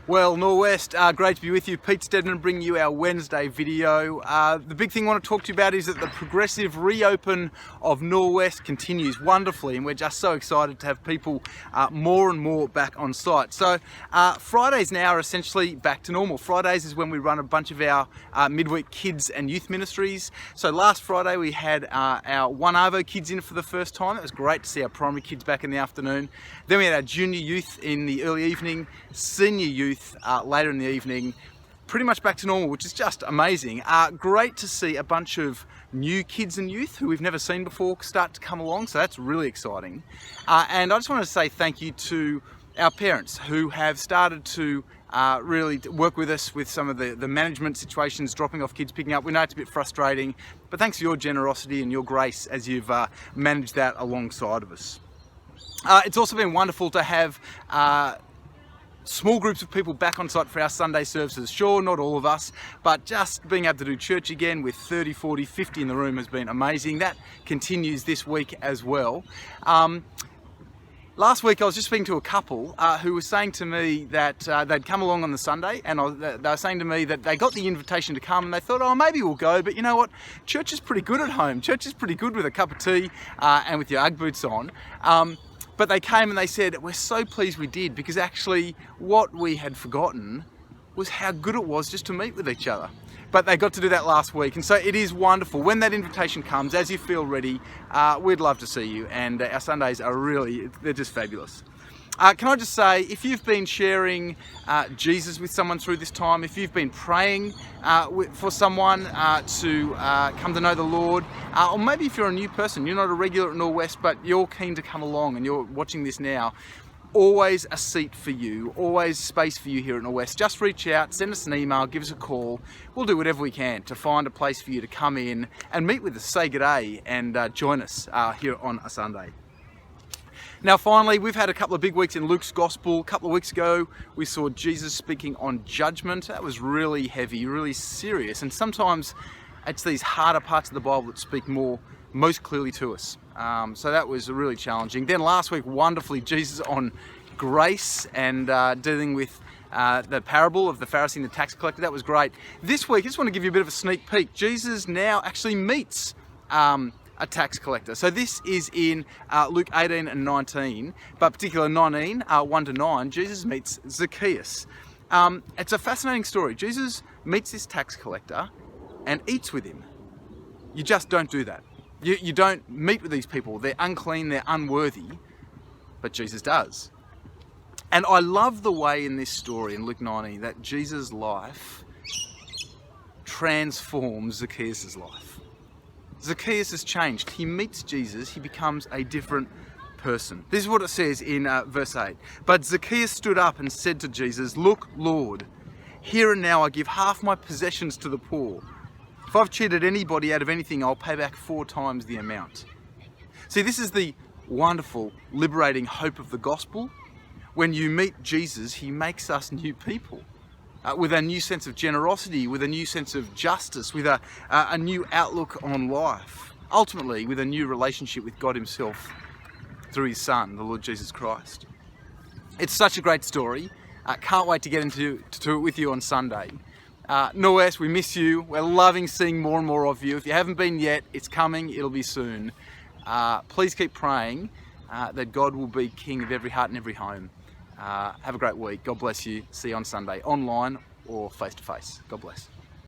Well, Norwest, great to be with you. Pete Stedman bringing you our Wednesday video. The big thing I want to talk to you about is that the progressive reopen of Norwest continues wonderfully, and we're just so excited to have people more and more back on site. So Fridays now are essentially back to normal. Fridays is when we run a bunch of our midweek kids and youth ministries. So last Friday we had our One Arvo kids in for the first time. It was great to see our primary kids back in the afternoon. Then we had our junior youth in the early evening, senior youth later in the evening, pretty much back to normal, which is just amazing. Great to see a bunch of new kids and youth who we've never seen before start to come along, so that's really exciting. And I just wanted to say thank you to our parents who have started to really work with us with some of the management situations, dropping off kids, picking up. We know it's a bit frustrating, but thanks for your generosity and your grace as you've managed that alongside of us. It's also been wonderful to have small groups of people back on site for our Sunday services. Sure, not all of us, but just being able to do church again with 30, 40, 50 in the room has been amazing. That continues this week as well. Last week I was just speaking to a couple who were saying to me that they'd come along on the Sunday, and they were saying to me that they got the invitation to come and they thought, oh, maybe we'll go, but you know what, church is pretty good at home. Church is pretty good with a cup of tea and with your Ugg boots on. But they came and they said, we're so pleased we did, because actually what we had forgotten was how good it was just to meet with each other. But they got to do that last week, and so it is wonderful. When that invitation comes, as you feel ready, we'd love to see you, and our Sundays are really, they're just fabulous. Can I just say, if you've been sharing Jesus with someone through this time, if you've been praying for someone to come to know the Lord, or maybe if you're a new person, you're not a regular at Norwest, but you're keen to come along and you're watching this now, always a seat for you, always space for you here at Norwest. Just reach out, send us an email, give us a call. We'll do whatever we can to find a place for you to come in and meet with us, say g'day, and join us here on a Sunday. Now finally, we've had a couple of big weeks in Luke's Gospel. A couple of weeks ago, we saw Jesus speaking on judgment. That was really heavy, really serious, and sometimes it's these harder parts of the Bible that speak most clearly to us. So that was really challenging. Then last week, wonderfully, Jesus on grace and dealing with the parable of the Pharisee and the tax collector. That was great. This week, I just want to give you a bit of a sneak peek. Jesus now actually meets a tax collector. So this is in Luke 18 and 19, but particularly 19, 1 to 9, Jesus meets Zacchaeus. It's a fascinating story. Jesus meets this tax collector and eats with him. You just don't do that. You don't meet with these people. They're unclean, they're unworthy, but Jesus does. And I love the way in this story in Luke 19 that Jesus' life transforms Zacchaeus' life. Zacchaeus has changed. He meets Jesus, he becomes a different person. This is what it says in verse 8. But Zacchaeus stood up and said to Jesus, "Look, Lord, here and now I give half my possessions to the poor. If I've cheated anybody out of anything, I'll pay back 4 times the amount." See, this is the wonderful, liberating hope of the gospel. When you meet Jesus, he makes us new people. With a new sense of generosity, with a new sense of justice, with a new outlook on life. Ultimately, with a new relationship with God himself through his Son, the Lord Jesus Christ. It's such a great story. Can't wait to get into it with you on Sunday. Norwest, we miss you. We're loving seeing more and more of you. If you haven't been yet, it's coming. It'll be soon. Please keep praying that God will be King of every heart and every home. Have a great week. God bless you. See you on Sunday, online or face to face. God bless.